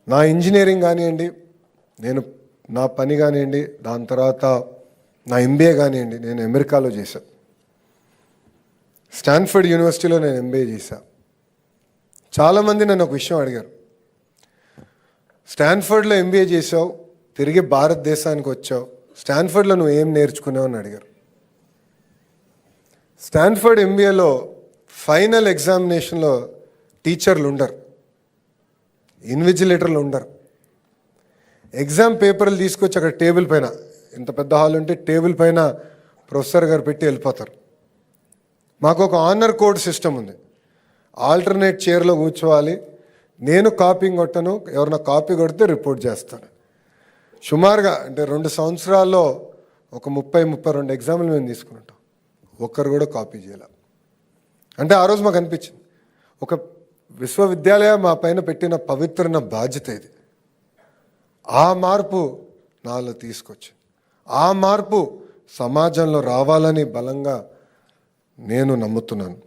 నా ఇంజనీరింగ్ కానివ్వండి, నా పని కానివ్వండి, దాని తర్వాత నా ఎంబీఏ కానివ్వండి, నేను అమెరికాలో చేశాను. స్టాన్ఫర్డ్ యూనివర్సిటీలో నేను ఎంబీఏ చేశాను. చాలామంది నన్ను ఒక విషయం అడిగారు, స్టాన్ఫర్డ్లో ఎంబీఏ చేసావు, తిరిగి భారతదేశానికి వచ్చావు, స్టాన్ఫర్డ్లో నువ్వు ఏం నేర్చుకున్నావు అని అడిగారు. స్టాన్ఫర్డ్ ఎంబీఏలో ఫైనల్ ఎగ్జామినేషన్లో టీచర్లు ఉండరు, ఇన్విజిలేటర్లు ఉండరు. ఎగ్జామ్ పేపర్లు తీసుకొచ్చి అక్కడ టేబుల్ పైన, ఇంత పెద్ద హాల్ ఉంటే టేబుల్ పైన ప్రొఫెసర్ గారు పెట్టి వెళ్ళిపోతారు. మాకు ఒక ఆనర్ కోడ్ సిస్టమ్ ఉంది. ఆల్టర్నేట్ చైర్లో కూర్చోవాలి. నేను కాపీంగ్ కొట్టను, ఎవరైనా కాపీ కొడితే రిపోర్ట్ చేస్తాను. సుమారుగా అంటే 2 సంవత్సరాల్లో ఒక 30-32 ఎగ్జామ్లు మేము తీసుకుంటాం. ఒక్కరు కూడా కాపీ చేయాలి. అంటే ఆ రోజు మాకు అనిపించింది, ఒక విశ్వవిద్యాలయం మా పైన పెట్టిన పవిత్రమైన బాధ్యత ఇది. ఆ మార్పు నాలో తీసుకొచ్చింది. ఆ మార్పు సమాజంలో రావాలని బలంగా నేను నమ్ముతున్నాను.